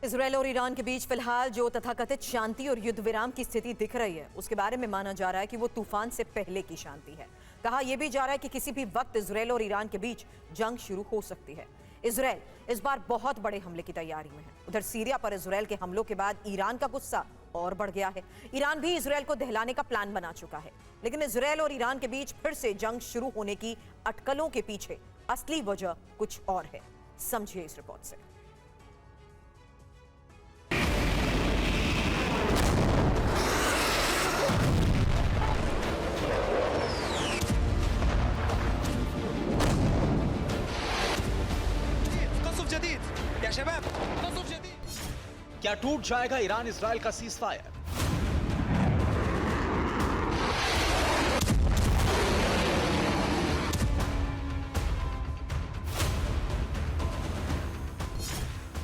Israel और Iran के बीच फिलहाल जो तथाकथित शांति और युद्ध विराम की स्थिति दिख रही है, उसके बारे में माना जा रहा है कि वो तूफान से पहले की शांति है। कहा यह भी जा रहा है कि किसी भी वक्त इजरायल और ईरान के बीच जंग शुरू हो सकती है। इजरायल इस बार बहुत बड़े हमले की तैयारी में है। उधर सीरिया पर इजरायल के हमलों के बाद ईरान का गुस्सा और बढ़ गया है। ईरान भी इजरायल को दहलाने का प्लान बना चुका है, लेकिन इजरायल और ईरान के बीच फिर से जंग शुरू होने की अटकलों के पीछे असली वजह कुछ और है। समझिए इस रिपोर्ट से। क्या टूट जाएगा ईरान इजराइल का सीज फायर?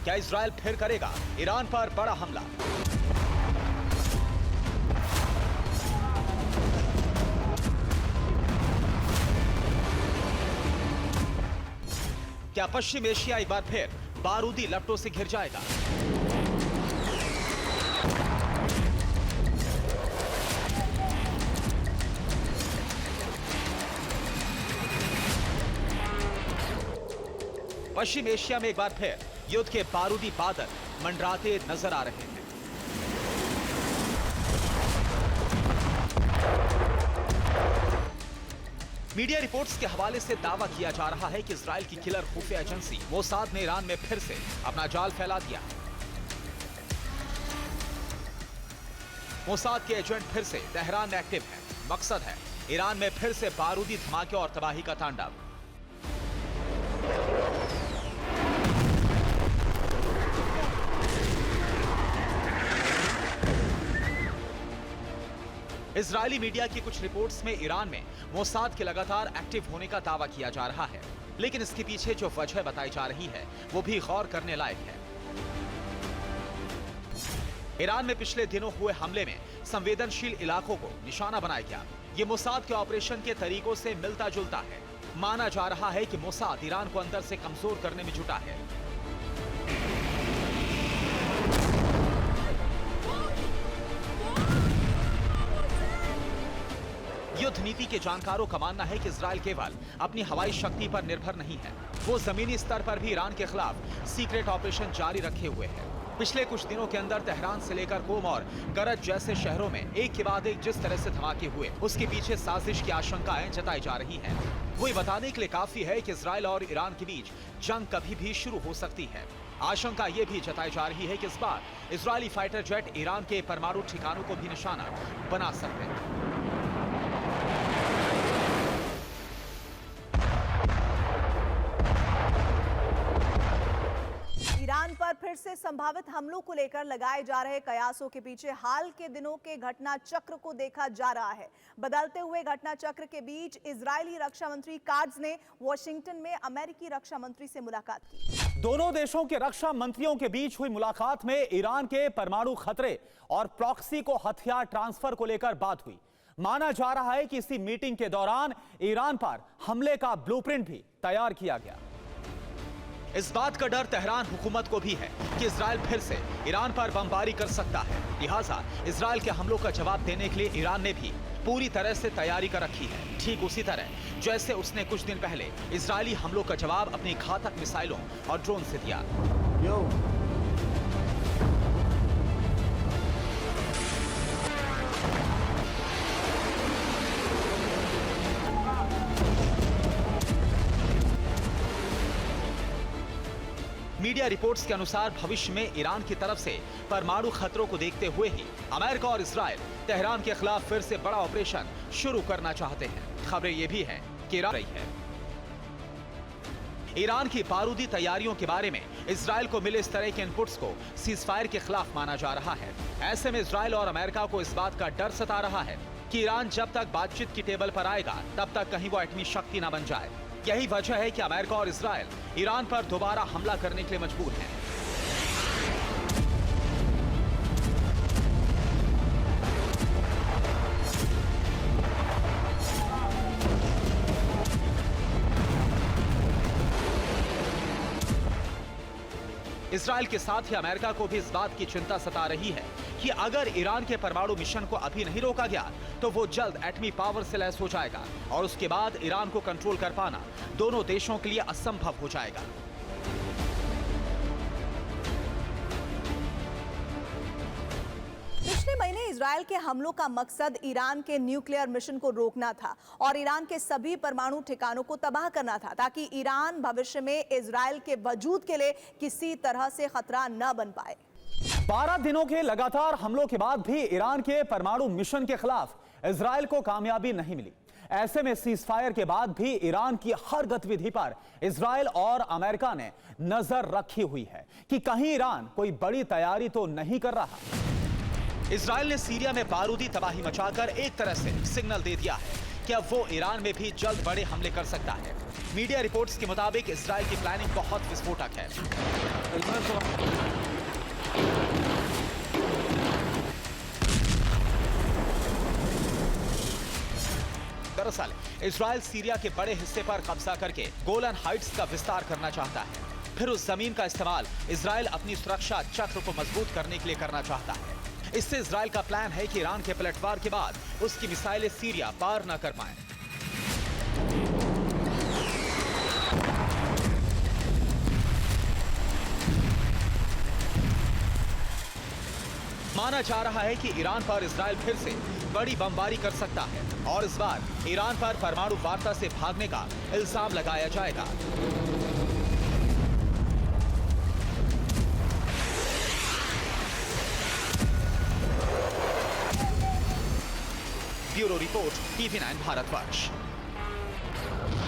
क्या इजराइल फिर करेगा ईरान पर बड़ा हमला? क्या पश्चिम एशिया एक बार फिर बारूदी लपटों से घिर जाएगा? पश्चिम एशिया में एक बार फिर युद्ध के बारूदी बादल मंडराते नजर आ रहे हैं। मीडिया रिपोर्ट्स के हवाले से दावा किया जा रहा है कि इजराइल की किलर खुफिया एजेंसी मोसाद ने ईरान में फिर से अपना जाल फैला दिया। मोसाद के एजेंट फिर से तेहरान में एक्टिव हैं। मकसद है ईरान में फिर से बारूदी धमाके और तबाही का तांडव। इजरायली मीडिया की कुछ रिपोर्ट्स में ईरान में मोसाद के लगातार एक्टिव होने का दावा किया जा रहा है, लेकिन इसके पीछे जो वजह बताई जा रही है वो भी गौर करने लायक है। ईरान में पिछले दिनों हुए हमले में संवेदनशील इलाकों को निशाना बनाया गया। ये मोसाद के ऑपरेशन के तरीकों से मिलता जुलता है। माना जा रहा है कि मोसाद ईरान को अंदर से कमजोर करने में जुटा है। युद्ध नीति के जानकारों का मानना है कि इजराइल केवल अपनी हवाई शक्ति पर निर्भर नहीं है, वो जमीनी स्तर पर भी ईरान के खिलाफ सीक्रेट ऑपरेशन जारी रखे हुए है। पिछले कुछ दिनों के अंदर तेहरान से लेकर कोम और करज जैसे शहरों में एक के बाद एक जिस तरह से धमाके हुए, उसके पीछे साजिश की आशंकाएं जताई जा रही हैं। वो ये बताने के लिए काफी है कि इजराइल और ईरान के बीच जंग कभी भी शुरू हो सकती है। आशंका ये भी जताई जा रही है कि इस बार इजरायली फाइटर जेट ईरान के परमाणु ठिकानों को भी निशाना बना सकते हैं। ईरान पर फिर से संभावित हमलों को लेकर लगाए जा रहे कयासों के पीछे हाल के दिनों के घटना चक्र को देखा जा रहा है। बदलते हुए घटना चक्र के बीच इजरायली रक्षा मंत्री काट्ज ने वॉशिंगटन में अमेरिकी रक्षा मंत्री से मुलाकात की। दोनों देशों के रक्षा मंत्रियों के बीच हुई मुलाकात में ईरान के परमाणु खतरे और प्रॉक्सी को हथियार ट्रांसफर को लेकर बात हुई। माना जा रहा है कि इसी मीटिंग के दौरान ईरान पर हमले का ब्लूप्रिंट भी तैयार किया गया। इस बात का डर तेहरान हुकूमत को भी है कि इजराइल फिर से ईरान पर बमबारी कर सकता है। लिहाजा इजराइल के हमलों का जवाब देने के लिए ईरान ने भी पूरी तरह से तैयारी कर रखी है, ठीक उसी तरह जैसे उसने कुछ दिन पहले इजरायली हमलों का जवाब अपनी घातक मिसाइलों और ड्रोन से दिया। मीडिया रिपोर्ट्स के अनुसार भविष्य में ईरान की तरफ से परमाणु खतरों को देखते हुए ही अमेरिका और इजराइल तेहरान के खिलाफ फिर से बड़ा ऑपरेशन शुरू करना चाहते हैं। खबरें ये भी हैं कि ईरान की बारूदी तैयारियों के बारे में इजराइल को मिले इस तरह के इनपुट्स को सीजफायर के खिलाफ माना जा रहा है। ऐसे में इजराइल और अमेरिका को इस बात का डर सता रहा है कि ईरान जब तक बातचीत की टेबल पर आएगा तब तक कहीं वो एटमी शक्ति न बन जाए। यही वजह है कि अमेरिका और इजराइल ईरान पर दोबारा हमला करने के लिए मजबूर हैं। इजराइल के साथ ही अमेरिका को भी इस बात की चिंता सता रही है कि अगर ईरान के परमाणु मिशन को अभी नहीं रोका गया तो वो जल्द एटमी पावर से लैस हो जाएगा और उसके बाद ईरान को कंट्रोल कर पाना दोनों देशों के लिए असंभव हो जाएगा। पिछले महीने इजरायल के हमलों का मकसद ईरान के न्यूक्लियर मिशन को रोकना था और ईरान के सभी परमाणु ठिकानों को तबाह करना था ताकि ईरान भविष्य में इजरायल के वजूद के लिए किसी तरह से खतरा न बन पाए। 12 दिनों के लगातार हमलों के बाद भी ईरान के परमाणु मिशन के खिलाफ इजरायल को कामयाबी नहीं मिली। ऐसे में सीज फायर के बाद भी ईरान की हर गतिविधि पर इजरायल और अमेरिका ने नजर रखी हुई है कि कहीं ईरान कोई बड़ी तैयारी तो नहीं कर रहा। इजरायल ने सीरिया में बारूदी तबाही मचाकर एक तरह से सिग्नल दे दिया है कि अब वो ईरान में भी जल्द बड़े हमले कर सकता है। मीडिया रिपोर्ट्स के मुताबिक इजरायल की प्लानिंग बहुत विस्फोटक है। दरअसल इजरायल सीरिया के बड़े हिस्से पर कब्जा करके गोलन हाइट्स का विस्तार करना चाहता है। फिर उस जमीन का इस्तेमाल इजरायल अपनी सुरक्षा चक्र को मजबूत करने के लिए करना चाहता है। इससे इजरायल का प्लान है कि ईरान के पलटवार के बाद उसकी मिसाइलें सीरिया पार न कर पाएं। माना जा रहा है कि ईरान पर इजरायल फिर से बड़ी बमबारी कर सकता है और इस बार ईरान पर परमाणु वार्ता से भागने का इल्जाम लगाया जाएगा। Bureau report, TV9 Bharatvarsh.